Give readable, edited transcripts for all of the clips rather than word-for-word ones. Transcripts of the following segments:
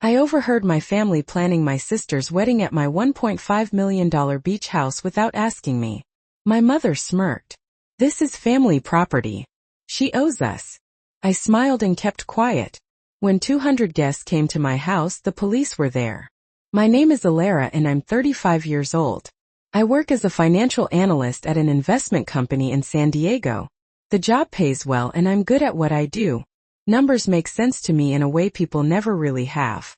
I overheard my family planning my sister's wedding at my $1.5 million beach house without asking me. My mother smirked. This is family property. She owes us. I smiled and kept quiet. When 200 guests came to my house, the police were there. My name is Alara and I'm 35 years old. I work as a financial analyst at an investment company in San Diego. The job pays well and I'm good at what I do. Numbers make sense to me in a way people never really have.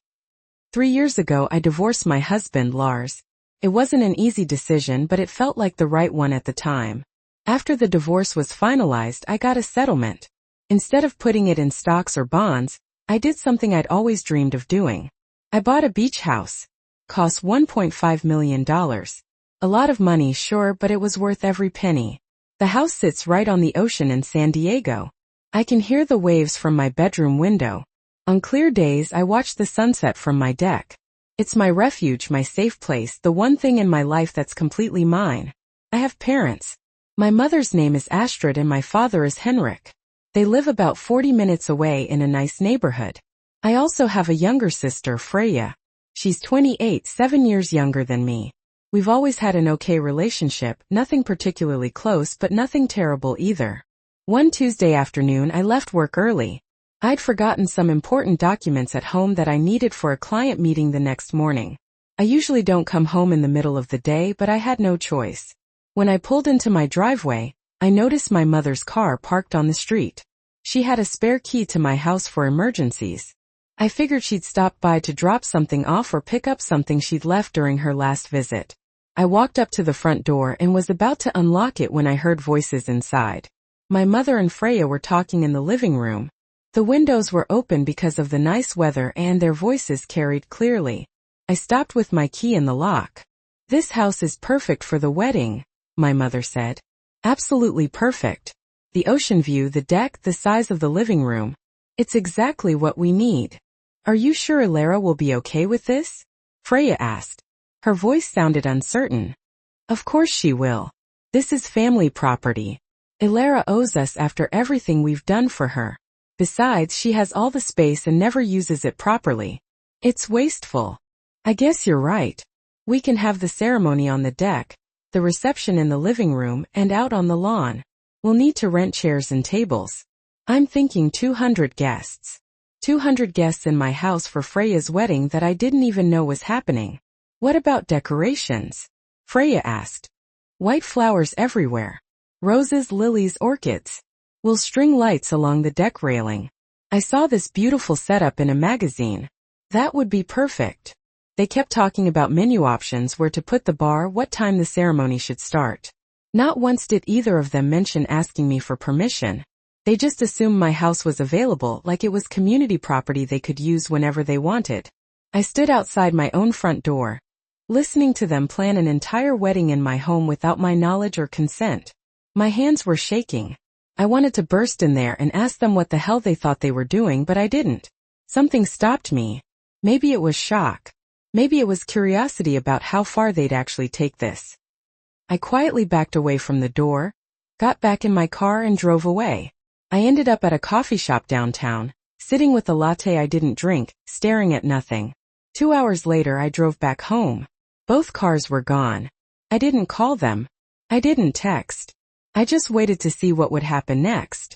3 years ago I divorced my husband, Lars. It wasn't an easy decision, but it felt like the right one at the time. After the divorce was finalized, I got a settlement. Instead of putting it in stocks or bonds, I did something I'd always dreamed of doing. I bought a beach house. Cost $1.5 million. A lot of money, sure, but it was worth every penny. The house sits right on the ocean in San Diego. I can hear the waves from my bedroom window. On clear days, I watch the sunset from my deck. It's my refuge, my safe place, the one thing in my life that's completely mine. I have parents. My mother's name is Astrid and my father is Henrik. They live about 40 minutes away in a nice neighborhood. I also have a younger sister, Freya. She's 28, 7 years younger than me. We've always had an okay relationship, nothing particularly close but nothing terrible either. One Tuesday afternoon I left work early. I'd forgotten some important documents at home that I needed for a client meeting the next morning. I usually don't come home in the middle of the day, but I had no choice. When I pulled into my driveway, I noticed my mother's car parked on the street. She had a spare key to my house for emergencies. I figured she'd stop by to drop something off or pick up something she'd left during her last visit. I walked up to the front door and was about to unlock it when I heard voices inside. My mother and Freya were talking in the living room. The windows were open because of the nice weather and their voices carried clearly. I stopped with my key in the lock. "This house is perfect for the wedding," my mother said. "Absolutely perfect. The ocean view, the deck, the size of the living room. It's exactly what we need." "Are you sure Alara will be okay with this?" Freya asked. Her voice sounded uncertain. "Of course she will. This is family property. Alara owes us after everything we've done for her. Besides, she has all the space and never uses it properly. It's wasteful." "I guess you're right. We can have the ceremony on the deck, the reception in the living room, and out on the lawn. We'll need to rent chairs and tables. I'm thinking 200 guests. 200 guests in my house for Freya's wedding that I didn't even know was happening." "What about decorations?" Freya asked. "White flowers everywhere. Roses, lilies, orchids. We'll string lights along the deck railing. I saw this beautiful setup in a magazine." "That would be perfect." They kept talking about menu options, where to put the bar, what time the ceremony should start. Not once did either of them mention asking me for permission. They just assumed my house was available, like it was community property they could use whenever they wanted. I stood outside my own front door, listening to them plan an entire wedding in my home without my knowledge or consent. My hands were shaking. I wanted to burst in there and ask them what the hell they thought they were doing, but I didn't. Something stopped me. Maybe it was shock. Maybe it was curiosity about how far they'd actually take this. I quietly backed away from the door, got back in my car and drove away. I ended up at a coffee shop downtown, sitting with a latte I didn't drink, staring at nothing. 2 hours later I drove back home. Both cars were gone. I didn't call them. I didn't text. I just waited to see what would happen next.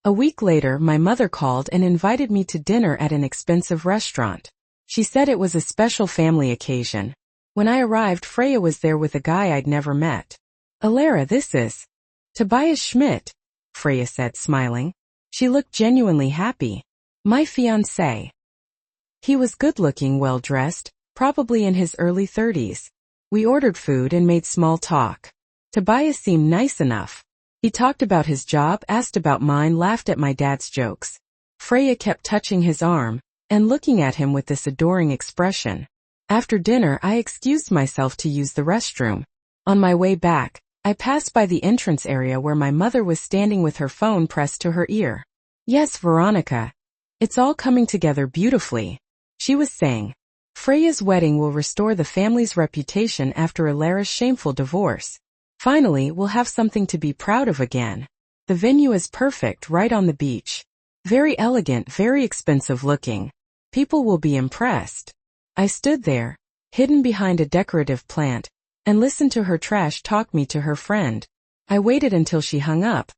A week later, my mother called and invited me to dinner at an expensive restaurant. She said it was a special family occasion. When I arrived, Freya was there with a guy I'd never met. "Alara, this is Tobias Schmidt," Freya said, smiling. She looked genuinely happy. "My fiancé." He was good-looking, well-dressed, probably in his early 30s. We ordered food and made small talk. Tobias seemed nice enough. He talked about his job, asked about mine, laughed at my dad's jokes. Freya kept touching his arm and looking at him with this adoring expression. After dinner, I excused myself to use the restroom. On my way back, I passed by the entrance area where my mother was standing with her phone pressed to her ear. "Yes, Veronica. It's all coming together beautifully," she was saying. "Freya's wedding will restore the family's reputation after Alara's shameful divorce. Finally, we'll have something to be proud of again. The venue is perfect, right on the beach. Very elegant, very expensive looking. People will be impressed. I stood there, hidden behind a decorative plant, and listened to her trash talk me to her friend. I waited until she hung up,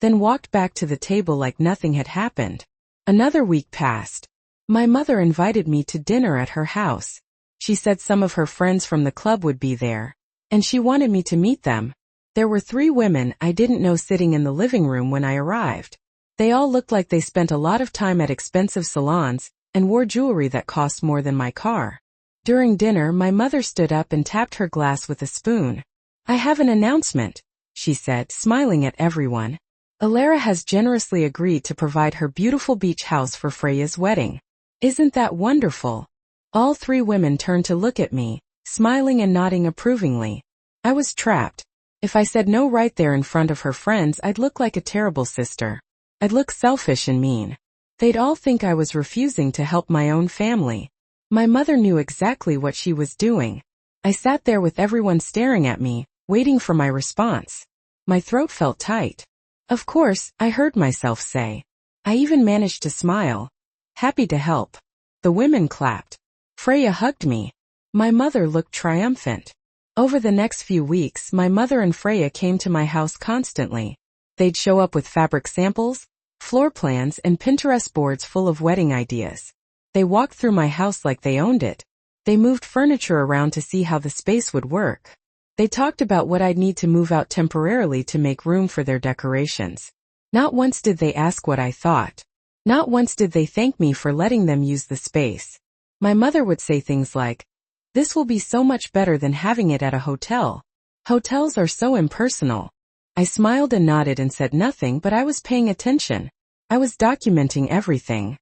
then walked back to the table like nothing had happened. Another week passed. My mother invited me to dinner at her house. She said some of her friends from the club would be there, and she wanted me to meet them. There were 3 women I didn't know sitting in the living room when I arrived. They all looked like they spent a lot of time at expensive salons and wore jewelry that cost more than my car. During dinner, my mother stood up and tapped her glass with a spoon. "I have an announcement," she said, smiling at everyone. "Alara has generously agreed to provide her beautiful beach house for Freya's wedding. Isn't that wonderful?" All 3 women turned to look at me, smiling and nodding approvingly. I was trapped. If I said no right there in front of her friends, I'd look like a terrible sister. I'd look selfish and mean. They'd all think I was refusing to help my own family. My mother knew exactly what she was doing. I sat there with everyone staring at me, waiting for my response. My throat felt tight. Of course, I heard myself say. I even managed to smile. Happy to help. The women clapped. Freya hugged me. My mother looked triumphant. Over the next few weeks, my mother and Freya came to my house constantly. They'd show up with fabric samples, floor plans, and Pinterest boards full of wedding ideas. They walked through my house like they owned it. They moved furniture around to see how the space would work. They talked about what I'd need to move out temporarily to make room for their decorations. Not once did they ask what I thought. Not once did they thank me for letting them use the space. My mother would say things like, "This will be so much better than having it at a hotel. Hotels are so impersonal." I smiled and nodded and said nothing, but I was paying attention. I was documenting everything.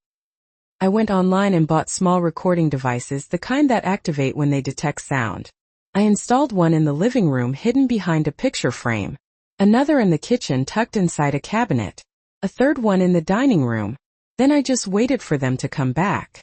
I went online and bought small recording devices, the kind that activate when they detect sound. I installed one in the living room hidden behind a picture frame, another in the kitchen tucked inside a cabinet, a third one in the dining room. Then I just waited for them to come back.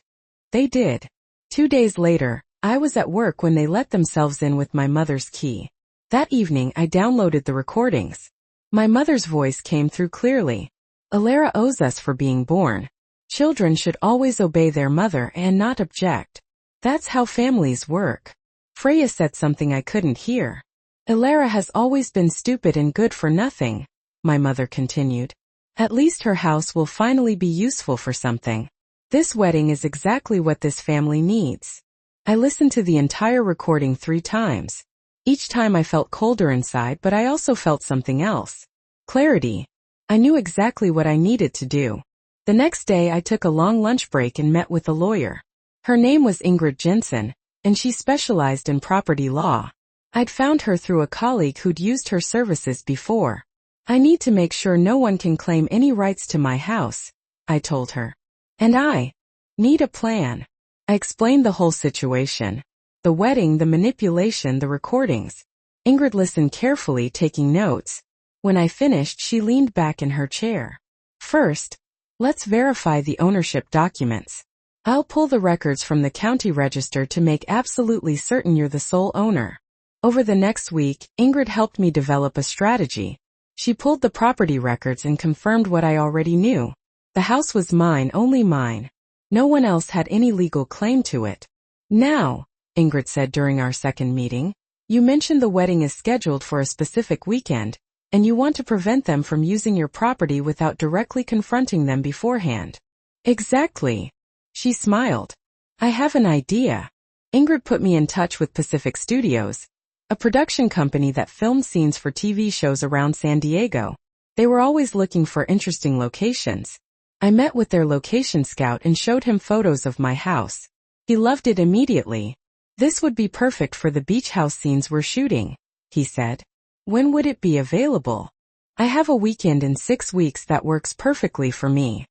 They did. 2 days later, I was at work when they let themselves in with my mother's key. That evening I downloaded the recordings. My mother's voice came through clearly. "Alara owes us for being born. Children should always obey their mother and not object. That's how families work." Freya said something I couldn't hear. "Alara has always been stupid and good for nothing," my mother continued. "At least her house will finally be useful for something. This wedding is exactly what this family needs." I listened to the entire recording 3 times. Each time I felt colder inside, but I also felt something else. Clarity. I knew exactly what I needed to do. The next day I took a long lunch break and met with a lawyer. Her name was Ingrid Jensen, and she specialized in property law. I'd found her through a colleague who'd used her services before. "I need to make sure no one can claim any rights to my house," I told her. "And I need a plan." I explained the whole situation. The wedding, the manipulation, the recordings. Ingrid listened carefully, taking notes. When I finished, she leaned back in her chair. "First, let's verify the ownership documents. I'll pull the records from the county register to make absolutely certain you're the sole owner." Over the next week, Ingrid helped me develop a strategy. She pulled the property records and confirmed what I already knew. The house was mine, only mine. No one else had any legal claim to it. "Now," Ingrid said during our second meeting, "you mentioned the wedding is scheduled for a specific weekend, and you want to prevent them from using your property without directly confronting them beforehand." "Exactly." She smiled. "I have an idea." Ingrid put me in touch with Pacific Studios, a production company that filmed scenes for TV shows around San Diego. They were always looking for interesting locations. I met with their location scout and showed him photos of my house. He loved it immediately. "This would be perfect for the beach house scenes we're shooting," he said. "When would it be available?" "I have a weekend in 6 weeks that works perfectly for me."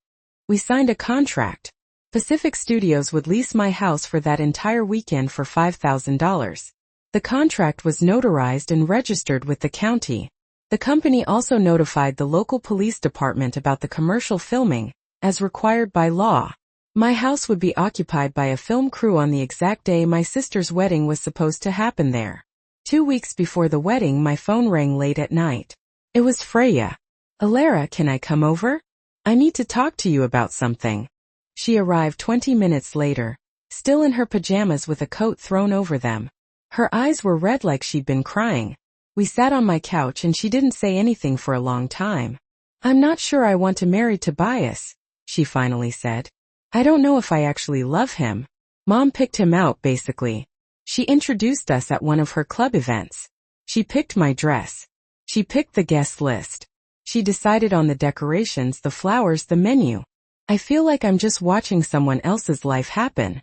We signed a contract. Pacific Studios would lease my house for that entire weekend for $5,000. The contract was notarized and registered with the county. The company also notified the local police department about the commercial filming, as required by law. My house would be occupied by a film crew on the exact day my sister's wedding was supposed to happen there. 2 weeks before the wedding, my phone rang late at night. It was Freya. "Alara, can I come over? I need to talk to you about something." She arrived 20 minutes later, still in her pajamas with a coat thrown over them. Her eyes were red like she'd been crying. We sat on my couch and she didn't say anything for a long time. "I'm not sure I want to marry Tobias," she finally said. "I don't know if I actually love him." Mom picked him out, basically. She introduced us at one of her club events. She picked my dress. She picked the guest list. She decided on the decorations, the flowers, the menu. I feel like I'm just watching someone else's life happen.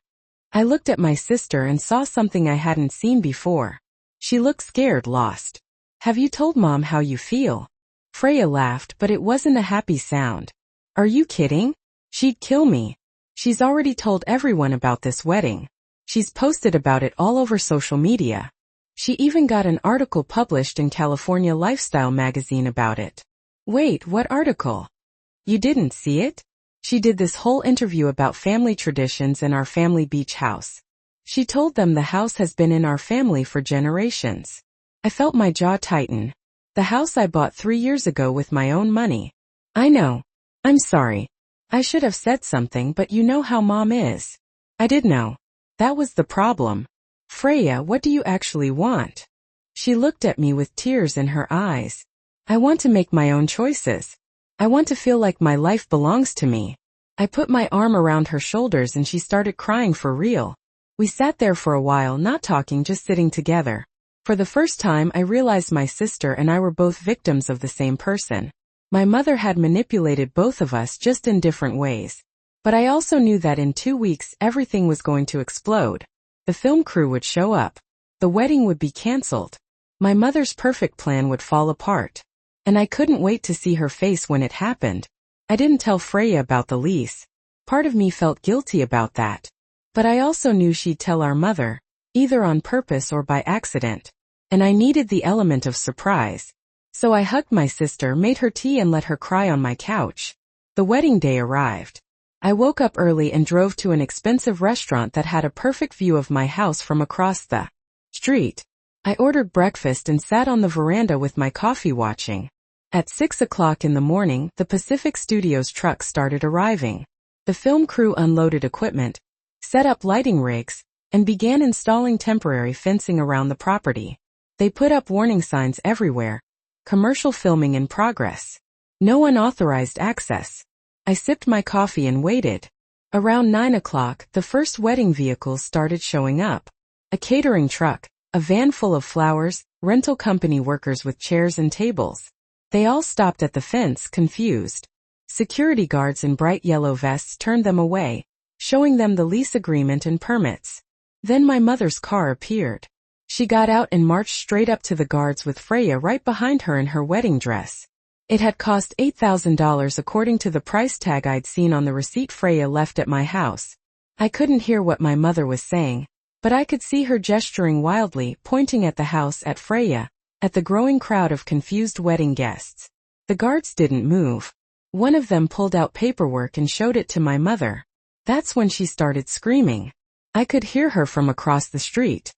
I looked at my sister and saw something I hadn't seen before. She looked scared, lost. "Have you told Mom how you feel?" Freya laughed, but it wasn't a happy sound. "Are you kidding? She'd kill me. She's already told everyone about this wedding. She's posted about it all over social media. She even got an article published in California Lifestyle magazine about it." "Wait, what article? You didn't see it?" "She did this whole interview about family traditions and our family beach house. She told them the house has been in our family for generations." I felt my jaw tighten. "The house I bought 3 years ago with my own money." "I know. I'm sorry. I should have said something, but you know how Mom is." I did know. That was the problem. "Freya, what do you actually want?" She looked at me with tears in her eyes. "I want to make my own choices. I want to feel like my life belongs to me." I put my arm around her shoulders and she started crying for real. We sat there for a while, not talking, just sitting together. For the first time, I realized my sister and I were both victims of the same person. My mother had manipulated both of us, just in different ways. But I also knew that in 2 weeks everything was going to explode. The film crew would show up. The wedding would be canceled. My mother's perfect plan would fall apart. And I couldn't wait to see her face when it happened. I didn't tell Freya about the lease. Part of me felt guilty about that. But I also knew she'd tell our mother, either on purpose or by accident. And I needed the element of surprise. So I hugged my sister, made her tea and let her cry on my couch. The wedding day arrived. I woke up early and drove to an expensive restaurant that had a perfect view of my house from across the street. I ordered breakfast and sat on the veranda with my coffee watching. At 6 o'clock in the morning, the Pacific Studios truck started arriving. The film crew unloaded equipment, set up lighting rigs, and began installing temporary fencing around the property. They put up warning signs everywhere. "Commercial filming in progress. No unauthorized access." I sipped my coffee and waited. Around 9 o'clock, the first wedding vehicles started showing up. A catering truck, a van full of flowers, rental company workers with chairs and tables. They all stopped at the fence, confused. Security guards in bright yellow vests turned them away, showing them the lease agreement and permits. Then my mother's car appeared. She got out and marched straight up to the guards with Freya right behind her in her wedding dress. It had cost $8,000 according to the price tag I'd seen on the receipt Freya left at my house. I couldn't hear what my mother was saying, but I could see her gesturing wildly, pointing at the house, at Freya, at the growing crowd of confused wedding guests. The guards didn't move. One of them pulled out paperwork and showed it to my mother. That's when she started screaming. I could hear her from across the street.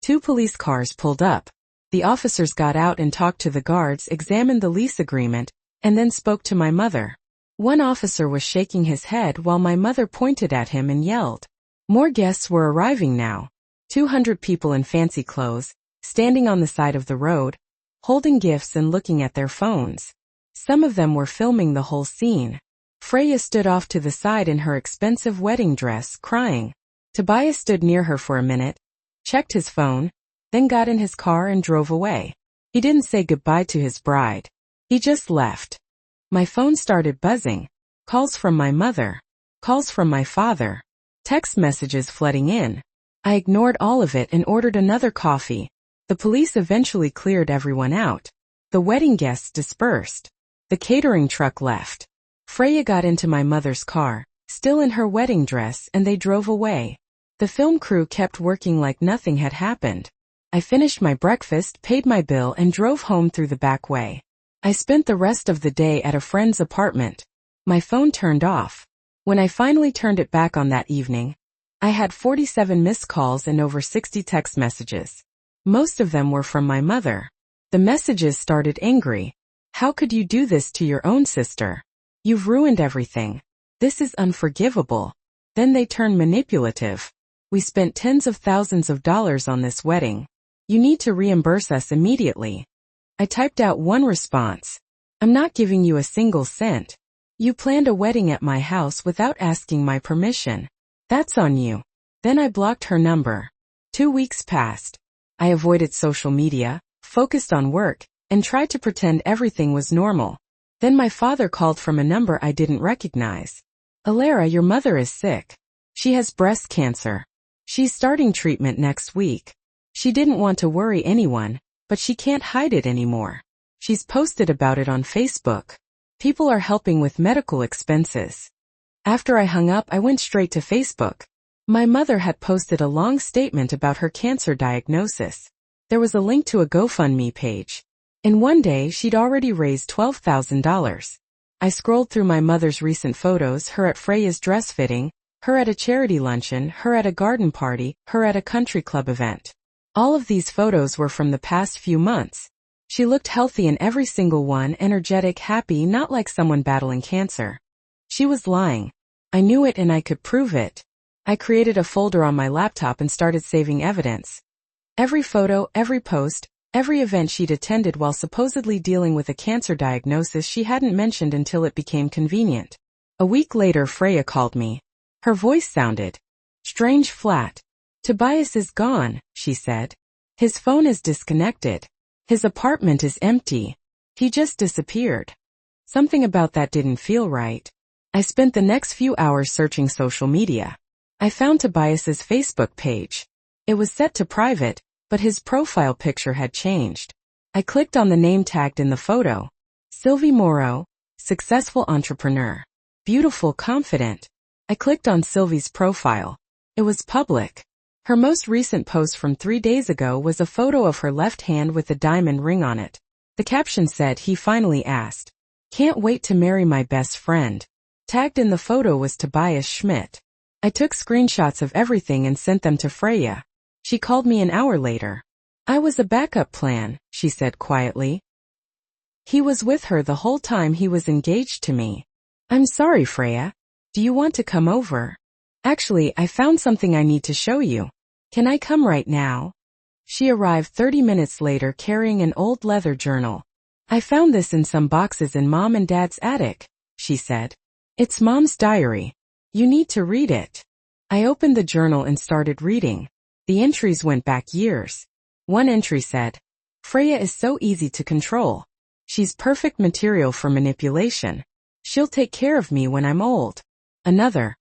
2 police cars pulled up. The officers got out and talked to the guards, examined the lease agreement, and then spoke to my mother. One officer was shaking his head while my mother pointed at him and yelled. More guests were arriving now. 200 people in fancy clothes, standing on the side of the road, holding gifts and looking at their phones. Some of them were filming the whole scene. Freya stood off to the side in her expensive wedding dress, crying. Tobias stood near her for a minute, checked his phone, then got in his car and drove away. He didn't say goodbye to his bride. He just left. My phone started buzzing. Calls from my mother. Calls from my father. Text messages flooding in. I ignored all of it and ordered another coffee. The police eventually cleared everyone out. The wedding guests dispersed. The catering truck left. Freya got into my mother's car, still in her wedding dress, and they drove away. The film crew kept working like nothing had happened. I finished my breakfast, paid my bill, and drove home through the back way. I spent the rest of the day at a friend's apartment. My phone turned off. When I finally turned it back on that evening, I had 47 missed calls and over 60 text messages. Most of them were from my mother. The messages started angry. How could you do this to your own sister? You've ruined everything. This is unforgivable. Then they turned manipulative. We spent tens of thousands of dollars on this wedding. You need to reimburse us immediately. I typed out one response. I'm not giving you a single cent. You planned a wedding at my house without asking my permission. That's on you. Then I blocked her number. 2 weeks passed. I avoided social media, focused on work, and tried to pretend everything was normal. Then my father called from a number I didn't recognize. Alara, your mother is sick. She has breast cancer. She's starting treatment next week. She didn't want to worry anyone, but she can't hide it anymore. She's posted about it on Facebook. People are helping with medical expenses. After I hung up, I went straight to Facebook. My mother had posted a long statement about her cancer diagnosis. There was a link to a GoFundMe page. In one day, she'd already raised $12,000. I scrolled through my mother's recent photos, her at Freya's dress fitting, her at a charity luncheon, her at a garden party, her at a country club event. All of these photos were from the past few months. She looked healthy in every single one, energetic, happy, not like someone battling cancer. She was lying. I knew it and I could prove it. I created a folder on my laptop and started saving evidence. Every photo, every post, every event she'd attended while supposedly dealing with a cancer diagnosis she hadn't mentioned until it became convenient. A week later, Freya called me. Her voice sounded strange, flat. Tobias is gone, she said. His phone is disconnected. His apartment is empty. He just disappeared. Something about that didn't feel right. I spent the next few hours searching social media. I found Tobias's Facebook page. It was set to private, but his profile picture had changed. I clicked on the name tagged in the photo. Sylvie Morrow, successful entrepreneur. Beautiful, confident. I clicked on Sylvie's profile. It was public. Her most recent post from 3 days ago was a photo of her left hand with a diamond ring on it. The caption said, "He finally asked. Can't wait to marry my best friend." Tagged in the photo was Tobias Schmidt. I took screenshots of everything and sent them to Freya. She called me an hour later. I was a backup plan, she said quietly. He was with her the whole time he was engaged to me. I'm sorry, Freya. Do you want to come over? Actually, I found something I need to show you. Can I come right now? She arrived 30 minutes later carrying an old leather journal. I found this in some boxes in Mom and Dad's attic, she said. It's Mom's diary. You need to read it. I opened the journal and started reading. The entries went back years. One entry said, Freya is so easy to control. She's perfect material for manipulation. She'll take care of me when I'm old. Another,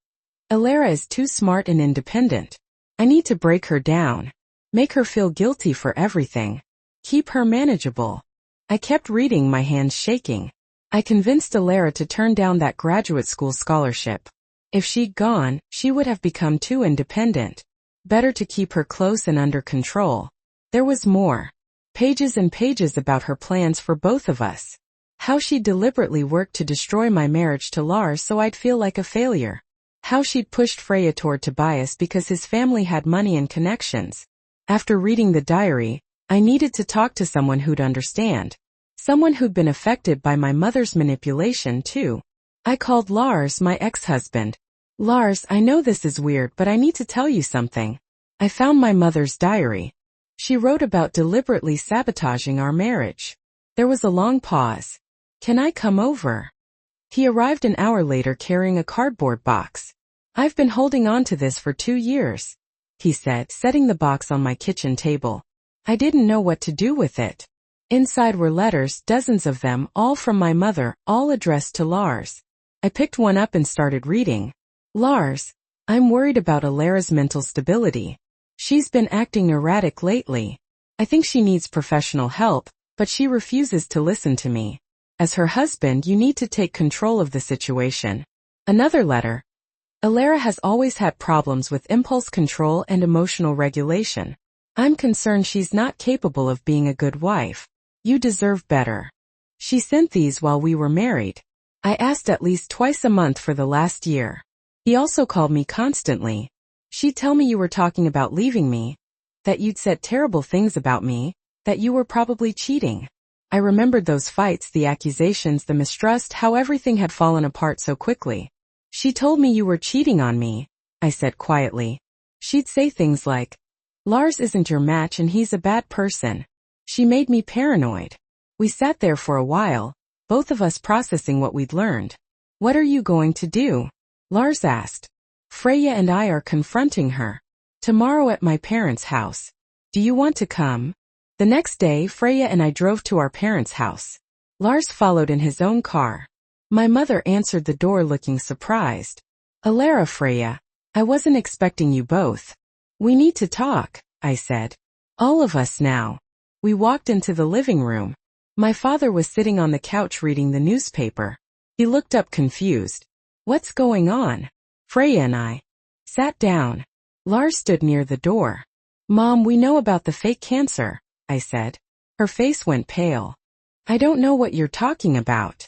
Alara is too smart and independent. I need to break her down. Make her feel guilty for everything. Keep her manageable. I kept reading, my hands shaking. I convinced Alara to turn down that graduate school scholarship. If she'd gone, she would have become too independent. Better to keep her close and under control. There was more. Pages and pages about her plans for both of us. How she deliberately worked to destroy my marriage to Lars so I'd feel like a failure. How she'd pushed Freya toward Tobias because his family had money and connections. After reading the diary, I needed to talk to someone who'd understand. Someone who'd been affected by my mother's manipulation too. I called Lars, my ex-husband. Lars, I know this is weird, but I need to tell you something. I found my mother's diary. She wrote about deliberately sabotaging our marriage. There was a long pause. Can I come over? He arrived an hour later carrying a cardboard box. I've been holding on to this for 2 years, he said, setting the box on my kitchen table. I didn't know what to do with it. Inside were letters, dozens of them, all from my mother, all addressed to Lars. I picked one up and started reading. Lars, I'm worried about Alara's mental stability. She's been acting erratic lately. I think she needs professional help, but she refuses to listen to me. As her husband, you need to take control of the situation. Another letter. Alara has always had problems with impulse control and emotional regulation. I'm concerned she's not capable of being a good wife. You deserve better. She sent these while we were married. I asked at least twice a month for the last year. He also called me constantly. She'd tell me you were talking about leaving me, that you'd said terrible things about me, that you were probably cheating. I remembered those fights, the accusations, the mistrust, how everything had fallen apart so quickly. She told me you were cheating on me, I said quietly. She'd say things like, Lars isn't your match and he's a bad person. She made me paranoid. We sat there for a while, both of us processing what we'd learned. What are you going to do? Lars asked. Freya and I are confronting her. Tomorrow at my parents' house. Do you want to come? The next day, Freya and I drove to our parents' house. Lars followed in his own car. My mother answered the door looking surprised. Alara, Freya, I wasn't expecting you both. We need to talk, I said. All of us now. We walked into the living room. My father was sitting on the couch reading the newspaper. He looked up confused. What's going on? Freya and I sat down. Lars stood near the door. Mom, we know about the fake cancer, I said. Her face went pale. I don't know what you're talking about.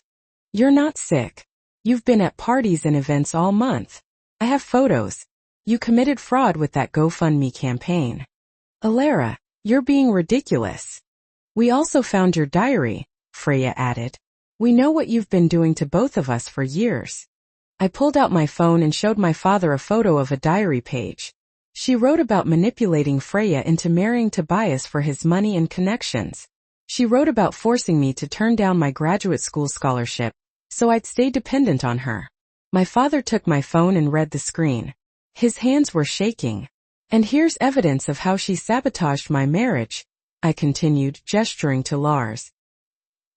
You're not sick. You've been at parties and events all month. I have photos. You committed fraud with that GoFundMe campaign. Alara, you're being ridiculous. We also found your diary, Freya added. We know what you've been doing to both of us for years. I pulled out my phone and showed my father a photo of a diary page. She wrote about manipulating Freya into marrying Tobias for his money and connections. She wrote about forcing me to turn down my graduate school scholarship, so I'd stay dependent on her. My father took my phone and read the screen. His hands were shaking. And here's evidence of how she sabotaged my marriage, I continued, gesturing to Lars.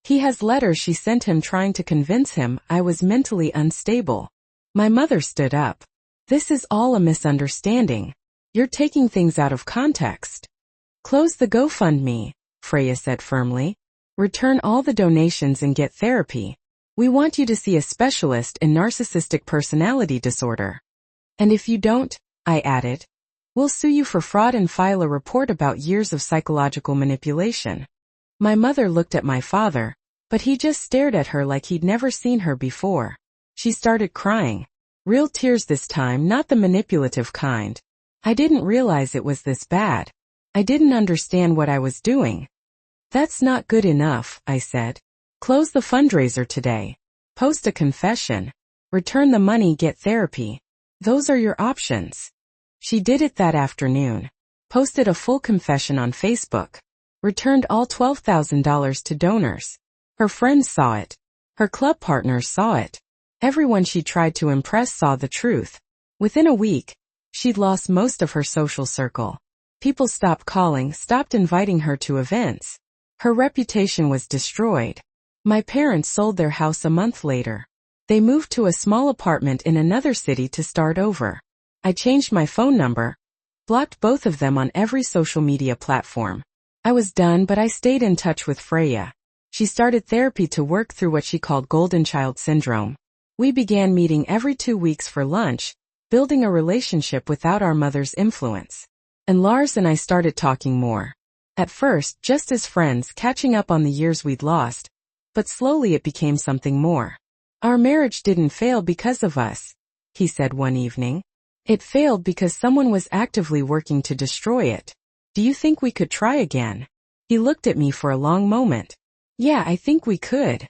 He has letters she sent him trying to convince him I was mentally unstable. My mother stood up. This is all a misunderstanding. You're taking things out of context. Close the GoFundMe, Freya said firmly. Return all the donations and get therapy. We want you to see a specialist in narcissistic personality disorder. And if you don't, I added, we'll sue you for fraud and file a report about years of psychological manipulation. My mother looked at my father, but he just stared at her like he'd never seen her before. She started crying. Real tears this time, not the manipulative kind. I didn't realize it was this bad. I didn't understand what I was doing. That's not good enough, I said. Close the fundraiser today. Post a confession. Return the money, get therapy. Those are your options. She did it that afternoon. Posted a full confession on Facebook. Returned all $12,000 to donors. Her friends saw it. Her club partners saw it. Everyone she tried to impress saw the truth. Within a week, she'd lost most of her social circle. People stopped calling, stopped inviting her to events. Her reputation was destroyed. My parents sold their house a month later. They moved to a small apartment in another city to start over. I changed my phone number, blocked both of them on every social media platform. I was done, but I stayed in touch with Freya. She started therapy to work through what she called golden child syndrome. We began meeting every 2 weeks for lunch, building a relationship without our mother's influence. And Lars and I started talking more. At first, just as friends, catching up on the years we'd lost, but slowly it became something more. Our marriage didn't fail because of us, he said one evening. It failed because someone was actively working to destroy it. Do you think we could try again? He looked at me for a long moment. Yeah, I think we could.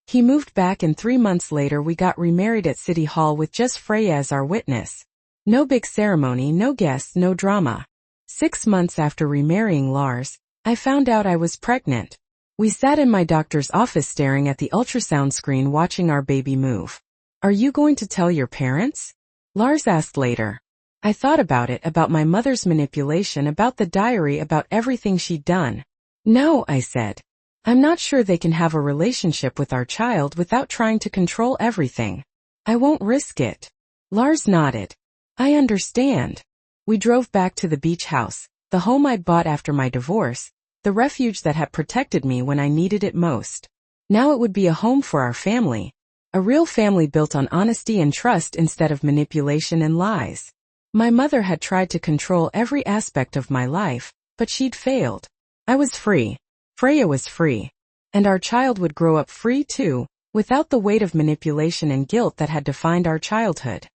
He moved back and 3 months later we got remarried at City Hall with just Freya as our witness. No big ceremony, no guests, no drama. 6 months after remarrying Lars, I found out I was pregnant. We sat in my doctor's office staring at the ultrasound screen watching our baby move. Are you going to tell your parents? Lars asked later. I thought about it, about my mother's manipulation, about the diary, about everything she'd done. No, I said. I'm not sure they can have a relationship with our child without trying to control everything. I won't risk it. Lars nodded. I understand. We drove back to the beach house, the home I'd bought after my divorce, the refuge that had protected me when I needed it most. Now it would be a home for our family, a real family built on honesty and trust instead of manipulation and lies. My mother had tried to control every aspect of my life, but she'd failed. I was free. Freya was free. And our child would grow up free too, without the weight of manipulation and guilt that had defined our childhood.